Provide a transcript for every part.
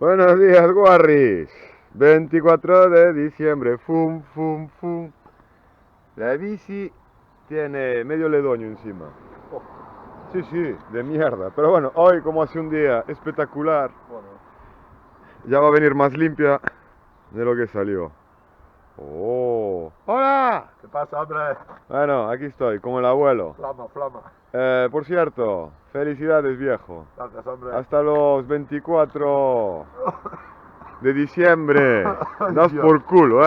Buenos días, Guarris. 24 de diciembre. Fum, fum, fum. La bici tiene medio ledoño encima. Sí, sí, de mierda. Pero bueno, hoy como hace un día espectacular, ya va a venir más limpia de lo que salió. ¡Oh! ¡Hola! ¿Qué pasa, hombre? Bueno, aquí estoy, como el abuelo. Flama, flama. Por cierto, felicidades, viejo. Gracias, hombre. Hasta los 24 de diciembre. Das Dios. por culo,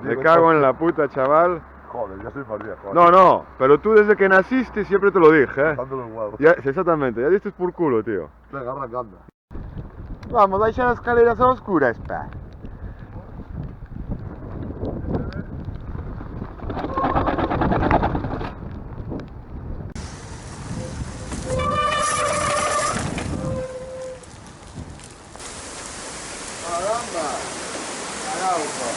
Me Digo, cago en la puta, chaval. Joder, ya soy más viejo. No, no, pero tú desde que naciste siempre te lo dije, Dándole un huevo. Ya, exactamente, ya diste por culo, tío. Venga, arrancando. Vamos, ahí las escaleras oscuras, pa. Caramba, caramba.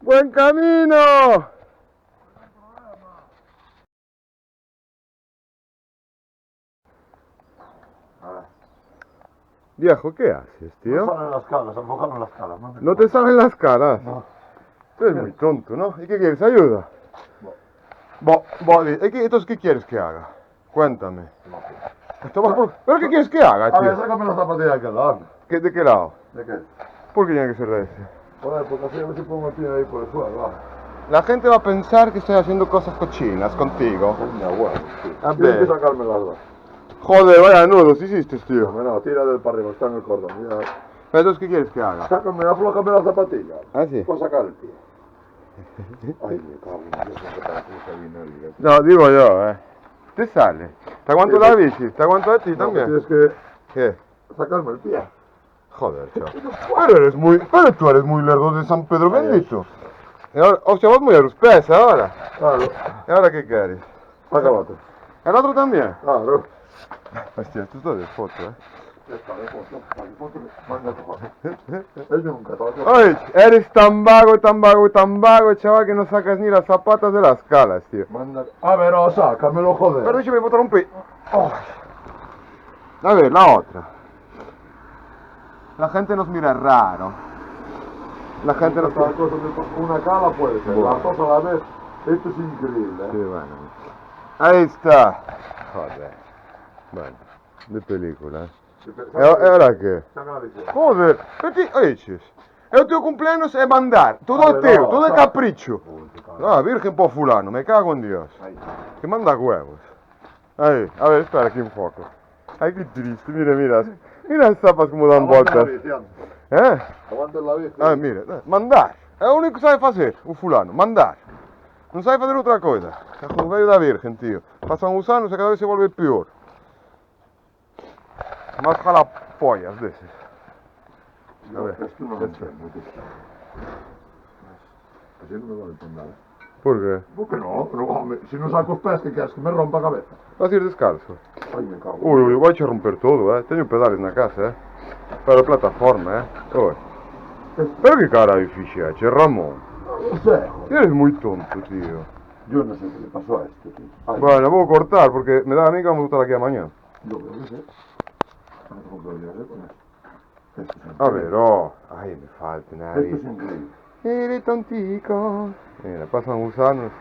¡Buen camino! Viejo, ¿qué haces, tío? No salen las caras, enfocaron las caras. ¿No te salen las caras? No. Tú eres muy tonto, ¿no? ¿Y qué quieres? ¿Ayuda? Entonces, ¿qué quieres que haga? Cuéntame. ¿Pero qué quieres que haga, A ver, tío? sácame las zapatillas de aquel lado. ¿De qué lado? ¿De qué? ¿Por qué tiene que ser de ese? Joder, porque así a ver si pongo el pie ahí por el suelo, va. La gente va a pensar que estoy haciendo cosas cochinas contigo. Es mi abuelo, tío. A Tienes que ver. sacarme las dos. Joder, vaya nudos hiciste, tío. No, tira del para arriba, está en el cordón. Mira. ¿Pero entonces qué quieres que haga? Sácame, aflójame las zapatillas. ¿Ah, sí? Pues sacar el pie. Ay, me cago en Dios, que para puta vinagre. No, digo yo, Te sale. Te aguanto la bici, te aguanto a ti No, también. tienes que ¿Qué? sacarme el pie. Joder, chaval. Pero tú eres muy lerdo de San Pedro Ay, bendito. Y ahora, o sea, vos muy a los pies ahora. Claro. ¿Y ahora qué quieres? Saca el otro. ¿El otro también? Claro. Hostia, esto es todo de foto, Esta de foto. Vale, foto. Manda tu Él nunca te va a Oye, eres tan vago, chaval, que no sacas ni las zapatas de las calas, tío. Manda. A ver, sácamelo, joder. Pero déjame botar un pi... Oh. A ver, la otra. La gente nos mira raro. La gente nos... Cada cosa de una cala puede ser. Bueno. Las dos a la vez. Esto es increíble, Sí, bueno. Ahí está. Joder. Bueno, de película. ¿E ora qué? Saca la bici. Joder, oye, è il tuo compleanno è mandare, tutto Vabbè, teo, no, tutto è no. capriccio. Punto, cabrón. Ah, virgen po' fulano, me cago en Dios. Ahí. Que manda huevos. Ahí, a ver, espera aquí un poco. Ay, qué triste, mira las zapas como dan Aguanta la voltas. bici, anda. ¿Eh? Aguanta la bici. Ah, mira, mandar. È l'unico che sai fare, un fulano, mandar. Non sai fare otra cosa. È come veio da virgen, tío. Pasan los años y cada vez se vuelve peor. Más jalapollas de ese. No, A ver, es que no ya me está. entiendo, tío. Así no me vale por nada. ¿Por qué? ¿Por qué no? Pero hombre, si no saco los pies, ¿qué quieres? Que me rompa la cabeza. Vas a ir descalzo. Ay, me cago. Uy, voy a romper todo, Tengo pedales na casa, Para la plataforma, Uy. Pero qué cara difícil, Ramón. No sé. Eres muy tonto, tío. Yo no sé qué le pasó a esto, tío. Ay, Bueno, voy a cortar porque me da a mí que vamos a estar aquí a mañana. yo creo que sé. No tengo problemas con esto. Esto es A increíble. ver, oh. Ay, me falta nariz. Esto es increíble. Eres tontico. Mira, pasan gusanos.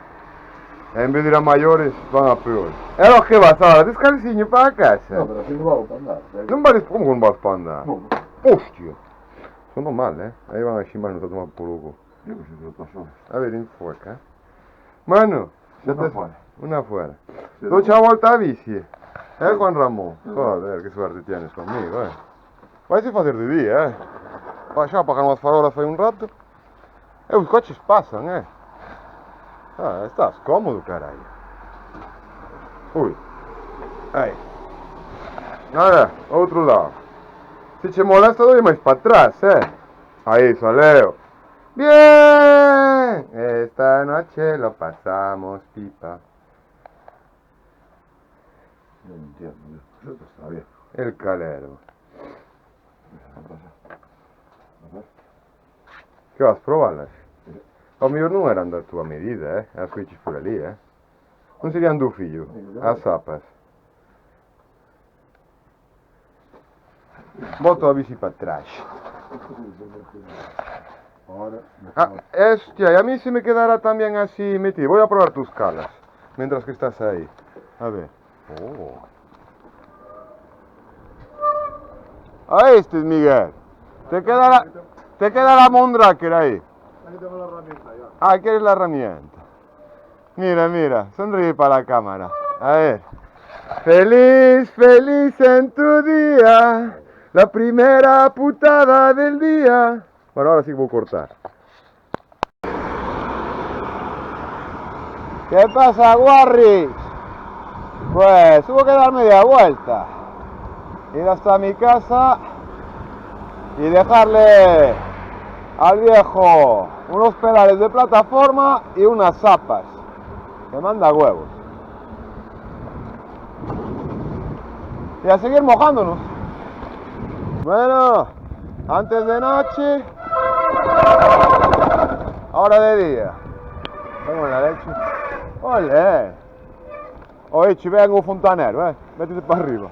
En vez de ir a mayores, van a peor. ¿Pero qué vas ahora? Descalciño para casa. No, pero así no va a andar. ¿sabes? Non vale como non vas para andar. No, Hostia. Sono mal, Ahí van a chimar, no te toman por loco. yo qué sé qué le pasó. A ver, enfoca. Mano, Una fuera. Una fuera. Sí, Tú echa vuelta a bici. Juan Ramón? Joder, qué suerte tienes conmigo, Vai se fazer de día, Vai xa apagar umas farolas aí un rato. Os coches pasan, Ah, estás cómodo, caralho. Ui. Aí. Nada, outro lado. Se te molesta, doy mais para atrás, Ahí, Soleo. Bien. Esta noche lo pasamos pipa. Yo no entiendo, viejo. Esto está viejo. El calero. Che vas a provarlas? O mellor non eran da tua medida, as coiches por ali, Non serían do fillo, as zapas. Boto a bici para atrás. Ahora, Hostia, y a mí se me quedará también así metido. Voy a probar tus calas, mientras que estás ahí. A ver. Oh. Ahí estás, Miguel. Te queda la Mondraker ahí. ahí tengo la herramienta ya. Ah, ¿quieres la herramienta? Mira, mira, sonríe para la cámara. A ver. Feliz, feliz en tu día. La primera putada del día. Bueno, ahora sí voy a cortar. ¿Qué pasa, Warris? Pues hubo que dar media vuelta. Ir hasta mi casa y dejarle al viejo unos pedales de plataforma y unas zapas. Que manda huevos. Y a seguir mojándonos. Bueno, antes de noche, ahora de día. Tengo la leche. Olé. Oye, ci vengo un fontanero, Métete para arriba.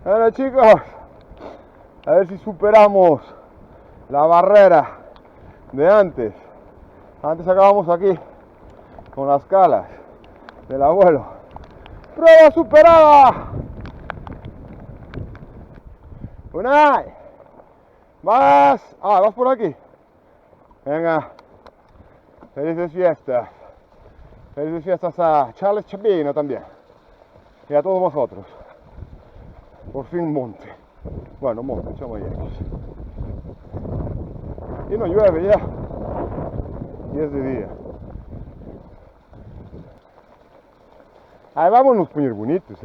Bueno, chicos, a ver si superamos la barrera de antes. Antes acabamos aquí con las calas del abuelo. ¡Prueba superada! Unai, vas por aquí. Venga, felices fiestas. Felices fiestas a Charles Chabino también. Y a todos vosotros. Por fin monte. Bueno, monte, echamos ahí X. Y no llueve ya. Y es de día. Ahí vamos unos puños bonitos,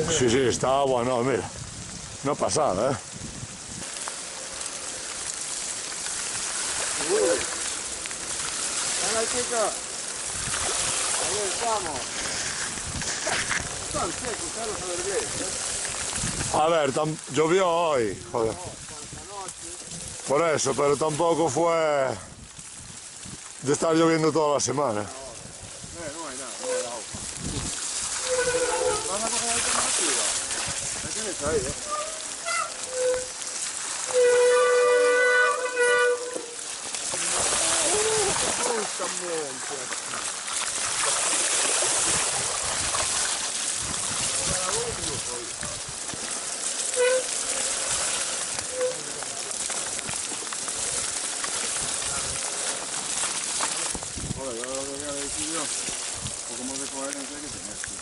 Sí, sí, está bueno, mira. No pasada, Hola, chicos. Ahí estamos. Están secos, Carlos, a ver bien, A ver, llovió hoy, joder. Por eso, pero tampoco fue de estar lloviendo toda la semana. No hay nada, no hay agua. ¿Vas a coger la alternativa? La tienes ahí, Joder, yo lo que había decidido, un poco más de coherencia que tener, tío.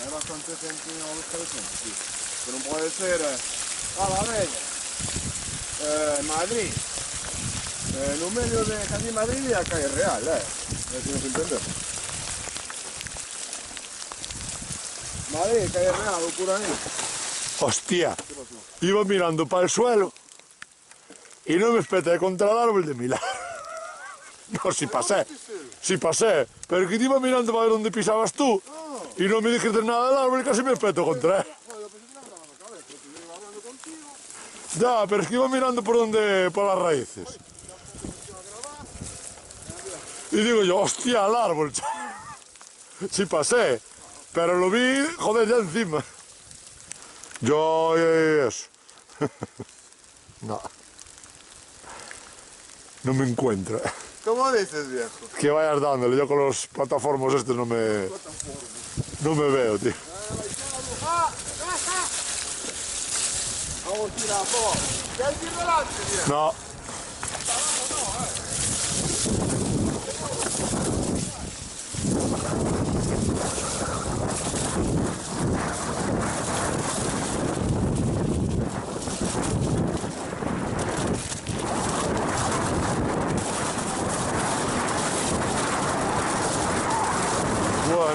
Hay bastante gente a buscar el centro, tío. Pero no puede ser, a la vez, Madrid, en un medio de casi Madrid y a calle Real, tienes que entender. Madrid, calle Real, locura ahí. Hostia, ¿Qué pasó? iba mirando para el suelo y no me espeté contra el árbol de mi lado. No, sí pasé, pero que te iba mirando para ver dónde pisabas tú y no me dijiste nada del árbol y casi me espeto contra él. Joder, yo pensé que me estaba en la cabeza, porque yo iba hablando contigo. Ya, pero es que iba mirando por las raíces. Y digo yo, hostia, al árbol. Sí pasé, pero lo vi, joder, ya encima. Yo eso. No. No me encuentro. ¿Cómo dices, viejo? Que vayas dándole, yo con los plataformos estos no me veo, tío. Vamos a tirar, po. ¿Qué hay que delante, viejo? No.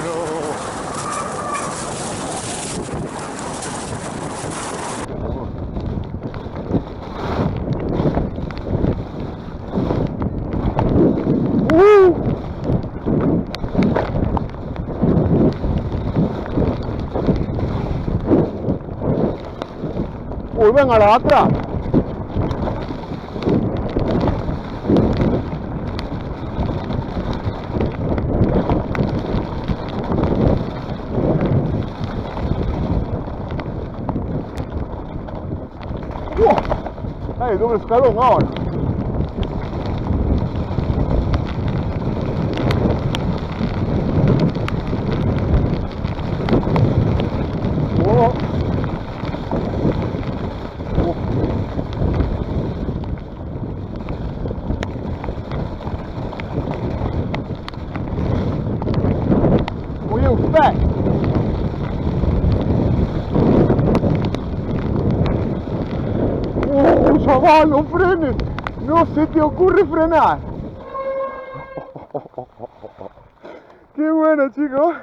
no. Uy, venga, la de atrás. Hey, doble escalón ahora. Oye, usted. Chaval, no frenes. No se te ocurre frenar. Qué bueno, chicos.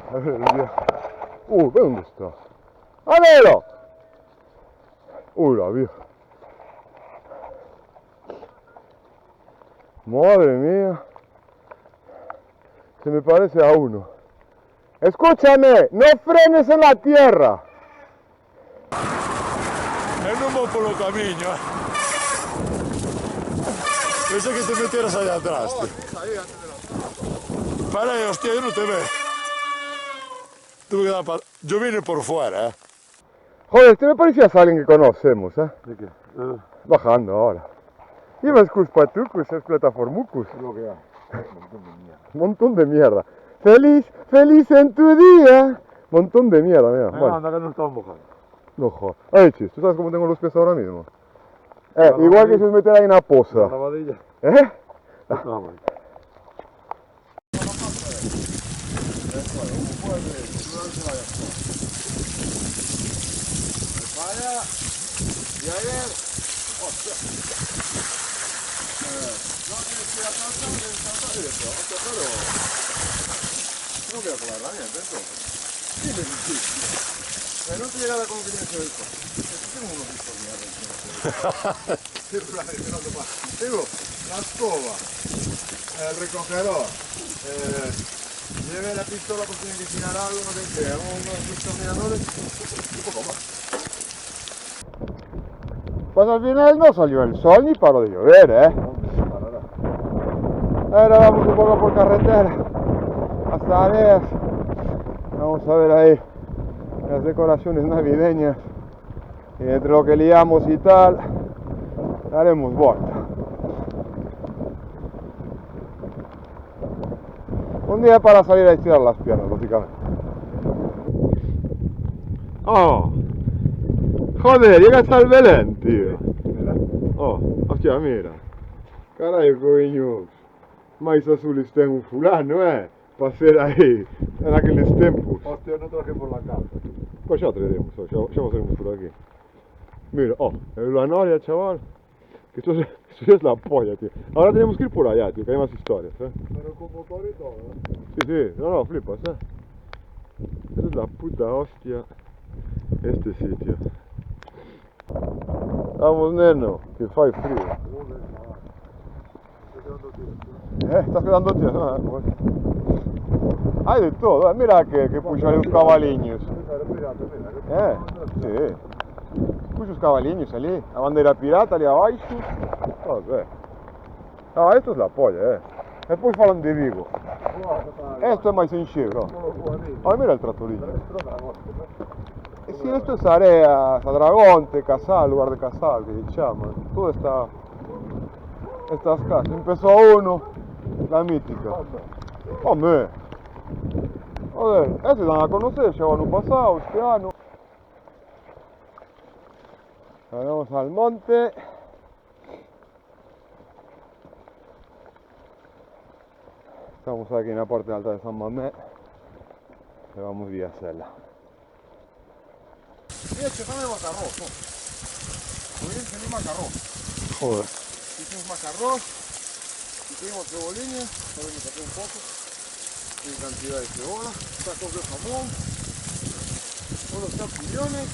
A ver, mira. ¿Dónde está? ¡Alero! Uy, la vieja. Madre mía. Se me parece a uno. Escúchame, no frenes en la tierra. Non vou polo camiño, Pensé que te metieras allá atrás, tío. Para ahí, hostia, yo no te veo. Tuve que dar Yo vine por fuera, Joder, este me parecías a alguien que conocemos, ¿De qué? Bajando ahora. Ibas cus patucus, es plataformucus. Es lo que hay. Montón de mierda. Feliz, feliz en tu día. Montón de mierda, mira. Bueno. Anda, que no estamos mojando. No jodas. Ay, chis, ¿tú sabes cómo tengo los pies ahora mismo? Igual que si os meter ahí en una poza. La lavadilla. No. Vaya. Y ayer. Hostia. No tienes que ir a casa de esto. Hostia, pero. No voy a colar la niente entonces. Dime, sí. No te llegara con que tienes que ver esto. Tengo unos discos mierda. Tengo la escoba, el recogedor, lleve la pistola por si tiene que tirar algo, no sé qué, unos destornilladores, un poco más. Pues al final no salió el sol ni paró de llover, Ahora vamos un poco por carretera hasta Areas. Vamos a ver ahí las decoraciones navideñas y entre lo que liamos y tal daremos vuelta. Un día para salir a estirar las piernas, básicamente. Oh, joder, llegas al Belén, tío. Oh, hostia, mira. Caray, coños. Mais azules ten un fulano, para ser aí, naqueles tempos. Hostia, no traje por la casa. Pues ya traeremos, ya pasaremos por aquí. Mira, la noria, chaval. Que esto es la polla, tío. Ahora tenemos que ir por allá, tío, que hay más historias, Pero con motor y todo, Sí, no, flipas, Esa es la puta hostia. Este sitio. Vamos, neno, que fai frío. Estás quedando tío, pues. Hay de todo, mira que puxo ali uns cavaliños. Sí. Puxo os cavaliños ali, a bandeira pirata ali abaixo. Joder. Esto es la polla, Despois falan de Vigo. Esto é máis enxerro. Mira el tratorillo. Sí, esto es Areas, Adragonte, Casal, lugar de Casal, que se llama. Todo estas casas. Empezó uno, la mítica. Hombre. Joder, estos dan a conocer, ya van pasado, este año. Vamos al monte. Estamos aquí en la parte alta de San Mamés. Y vamos vía Sela. Mira, que sale macarrón, Muy bien, tiene macarrón. Joder. hicimos más arroz, y tenemos cebolines, también me pasé un poco, en cantidad de cebolla, tacos de jamón, unos champiñones,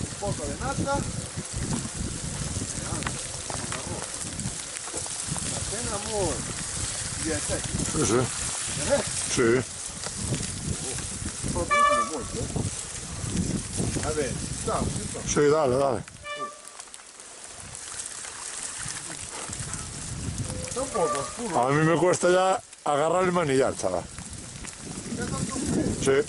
un poco de nata, la cena muy dietética. Sí, sí. Sí. A ver, ciao, Sí, dale, dale. tampoco, puro. A mí me cuesta ya agarrar el manillar, chaval. Sí.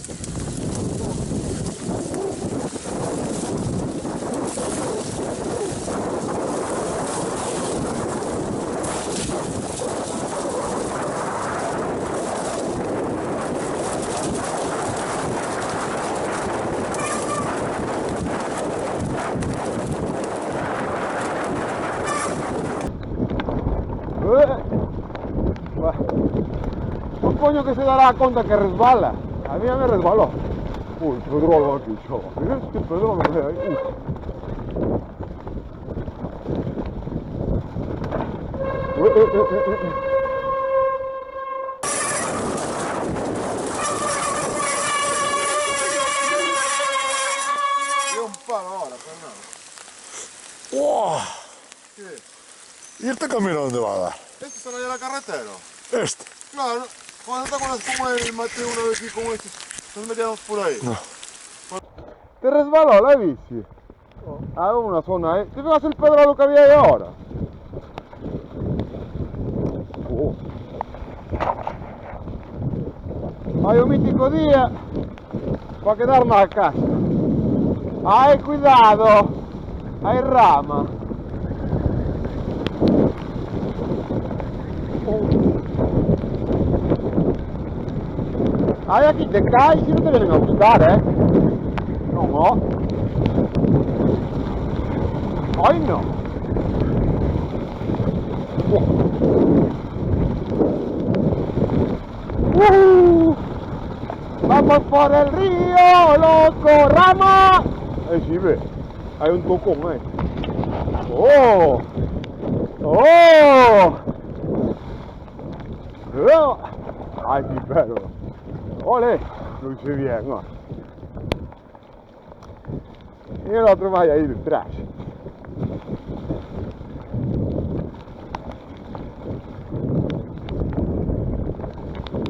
Un coño que se dará conta que resbala. A mí ya me resbaló. Uy, pedrolo aquí, chaval. Mira este pedrolo que hay ahí. Io un palo ahora, Fernando. ¡Wow! ¿Qué? ¿Y este camino dónde va a dar? ¿Este será de la carretera? Este. Claro. Cuando te acuerdas cómo el Mateo una vez aquí como este, nos metíamos por ahí. No. Te resbaló la bici. Hay una zona ahí. ¿Te fijas el pedrado que había ahí ahora? Hay un mítico día para quedarnos a casa. ¡Ay, cuidado! Hay rama. Ay, aquí te caes y no te vienen a buscar, ¿eh? No. ¡Ay, no! ¡Vamos por el río, loco! ¡Rama! Sí, ve. Hay un tocón ahí. ¡Oh! ¡Oh! ¡Ay, qué perro! ¡Ole! Lo hice bien, ¿no? Y el otro vaya ahí detrás.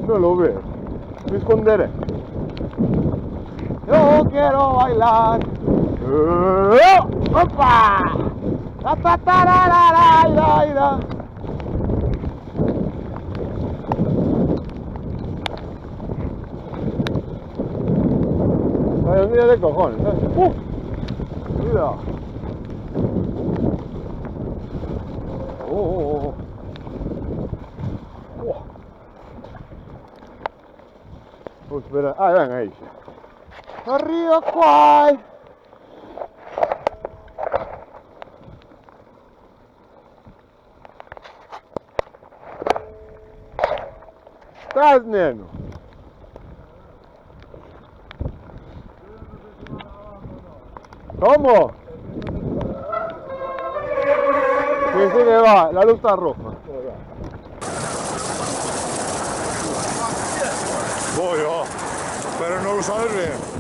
No lo veo. Me esconderé. Yo quiero bailar. ¡Opa! ¡Ta ta ta ra ra ra ra ra! Hay un día de cojones, ¿eh? Mira. Oh. Oh, espera. Ah, ven ahí. Arriba, quai. Estás, neno? ¿Cómo? Sí, que va, la luz está roja. Voy yo. Pero no lo sabes bien.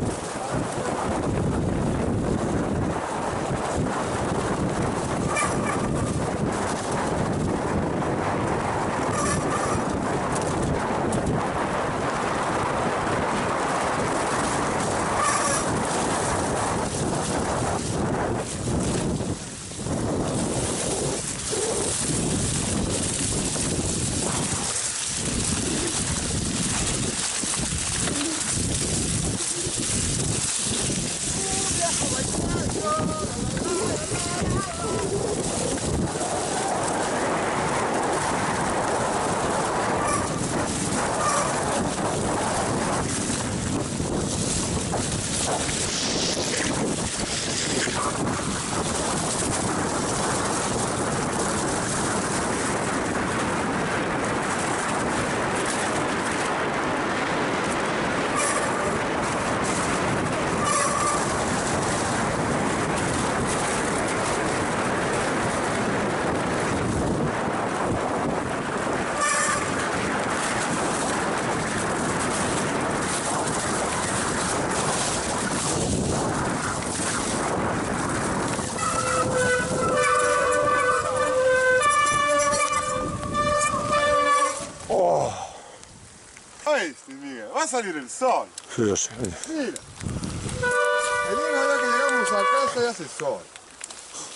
a salir el sol. Sí, yo sé. Mira. El mismo día que llegamos a casa ya hace sol.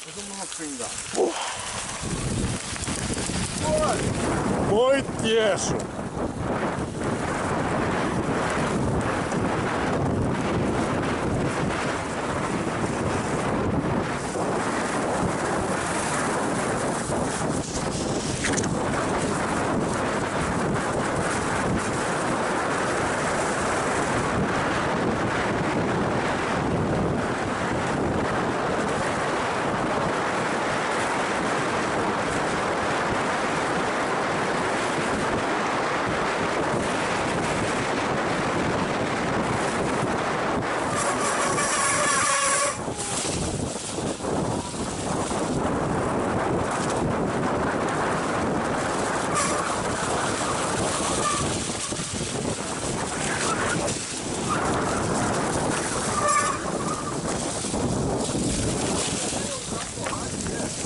Eso es más pringado. Muy tieso.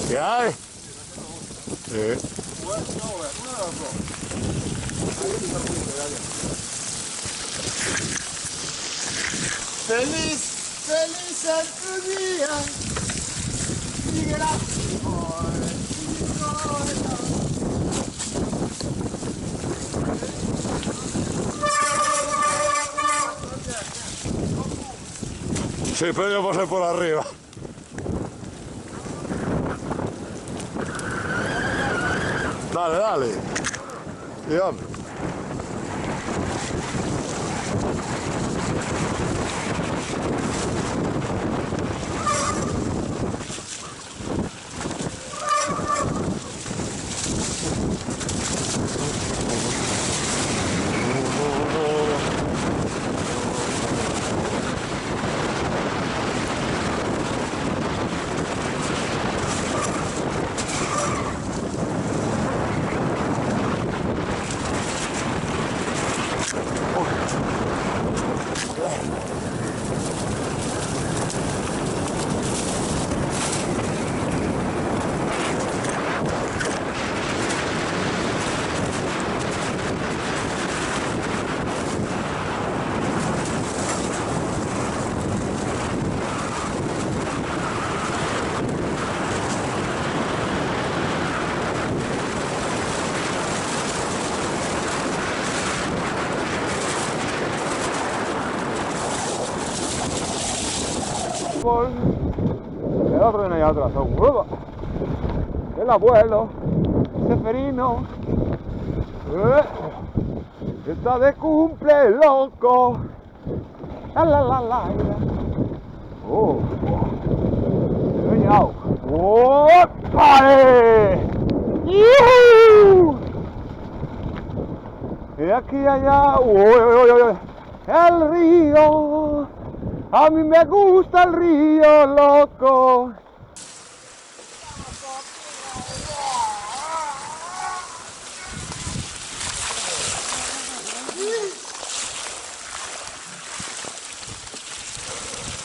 ¿Qué hay? Sí. Feliz, feliz es tu día. Y gracias por Sí, pero yo pasé por arriba. Dale, dale. Dígame. El otro viene allá atrás, seguro. El abuelo, Seferino, está de cumple loco. La. Oh, ¡oh! ¡Vale! ¡Yuhu! Y aquí y allá, el río. A mí me gusta el río, loco.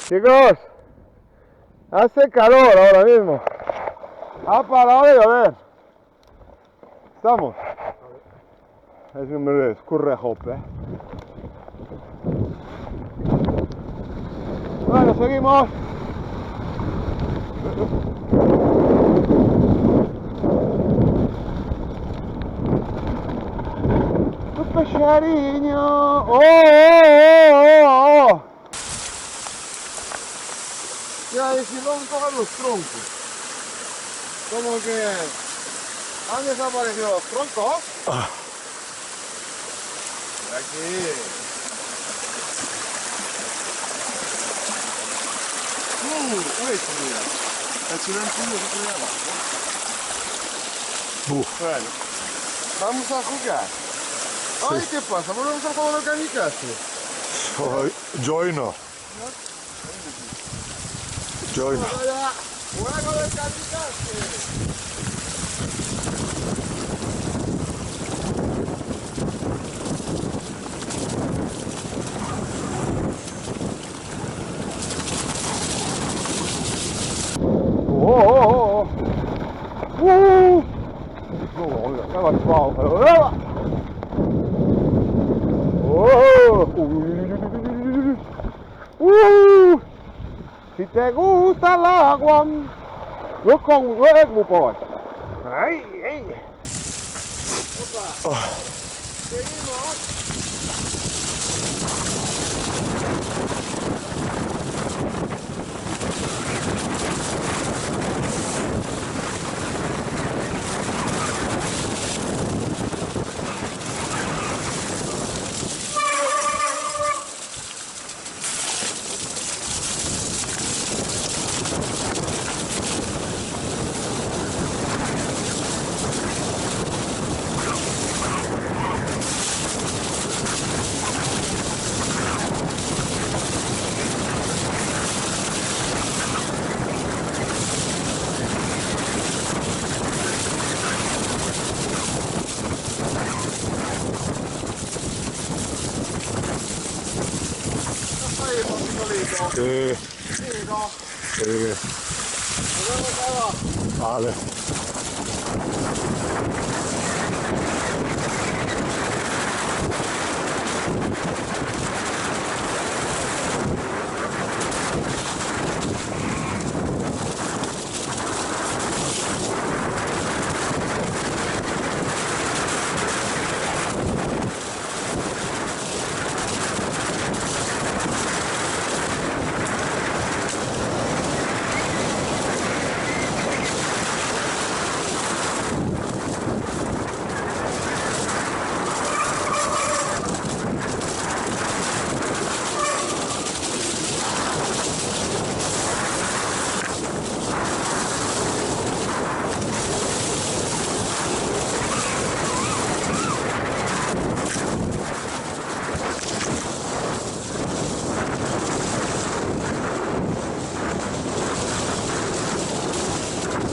Chicos, hace calor ahora mismo. Ha parado de llover. Estamos. Es que me escurre hope. Bueno, seguimos. Tu pescariño. ¡Oh! Ya, y si no cojan los troncos. Como que han desaparecido los troncos. Aquí. Mira. El silencio se pone abajo. Bueno, vamos a jugar. Ay, ¿qué pasa? ¿Volvemos a jugar al kamikaze? Yo no. Yo no. ¡Juego del kamikaze! Si te gusta el agua, lo con luego, pues. ¡Ay, ay! Seguimos. Sí. Sí. Vale.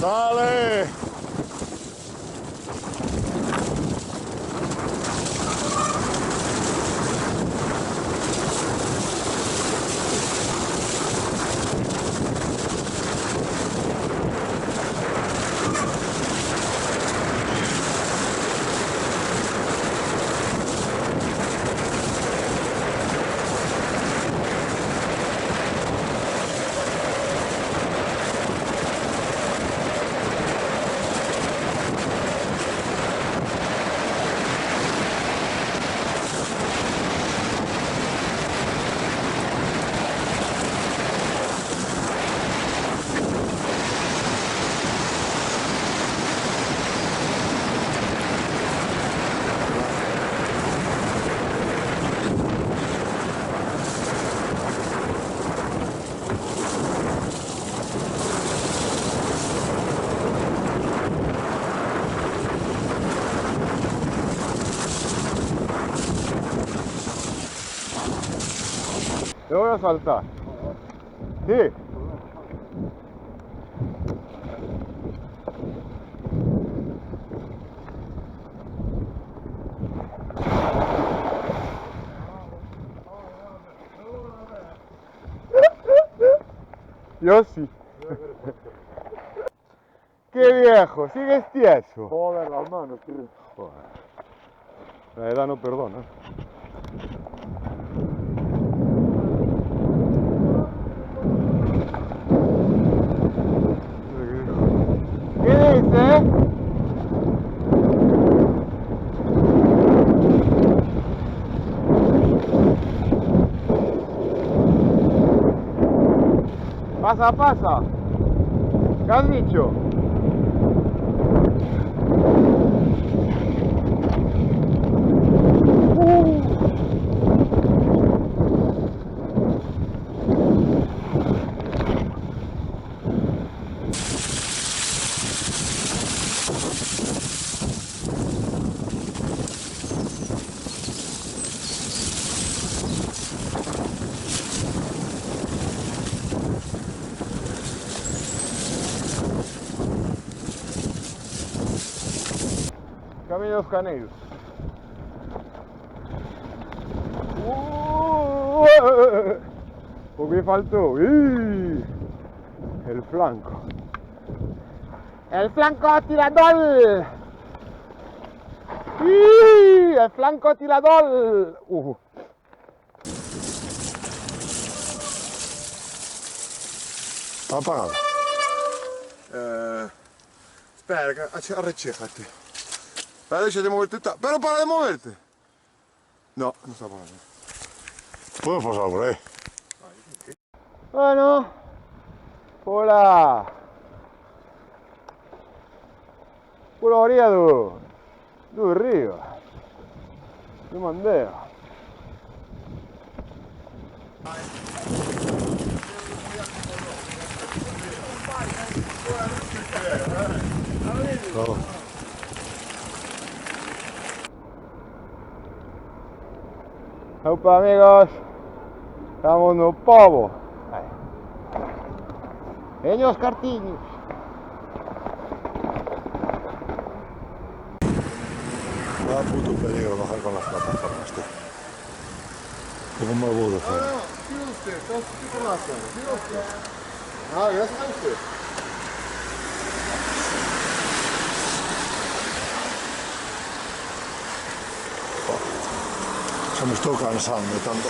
Dale. Te voy a saltar. Sí. Yo sí. Qué viejo, sigues tieso. Joder, las manos, tío. Joder. La edad no perdona. ¿Qué dice? Pasa, pasa. ¿Qué has dicho? Camino de los Caneiros. ¿Por qué faltó? ¡Uy! El flanco. ¡El flanco tirador! ¡Sí! ¡El flanco tirador! Apágala. Espera, que arrechéjate. Espera, deja de moverte. Pero para de moverte. No, no está parando. Puedo pasar por ahí. Bueno. Hola. Pula orilla do rio. Do Mandeo. No. Opa, amigos. Estamos no povo. Veños cartiños. Da puto peligro bajar con las plataformas, tío. Tengo un mal burro, No, siga usted, está con la zona, siga usted. Ah, gracias a usted. Se me estoy cansando de tanto.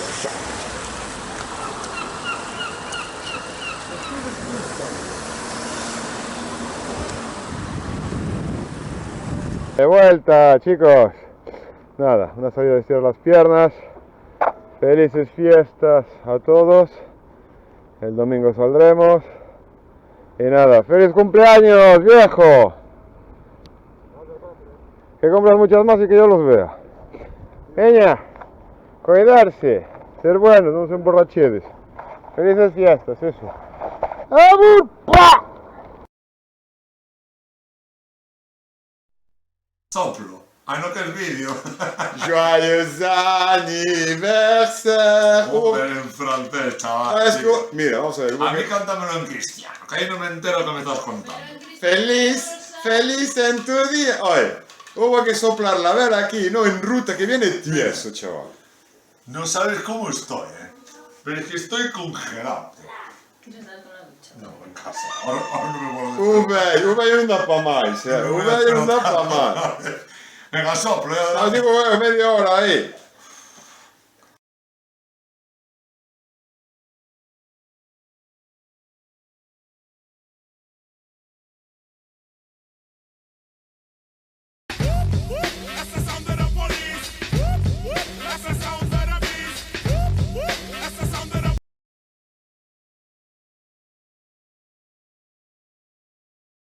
De vuelta, chicos. Nada, una salida de estirar las piernas. Felices fiestas a todos. El domingo saldremos. Y nada, feliz cumpleaños, viejo. Que compras muchas más y que yo los vea. Peña, cuidarse, ser buenos, no se emborrachedes. Felices fiestas, eso. ¡Abur! ¡Pah! Soplo. Ah, no, que es vídeo. Joyeux anniversaire. Joder, en francés, chaval. Mira, vamos a ver. A mí cántamelo en cristiano, que ahí no me entero que me estás contando. Feliz en tu día. Oye, hubo que soplar la vela aquí, no en ruta, que viene tieso, chaval. No sabes cómo estoy, pero es que estoy congelado. ¿Quieres dar con la ducha? No, en casa. Ahora no me puedo decir. Un velho non dá para máis, un velho non dá para máis. Venga, soplo. Digo, media hora aí.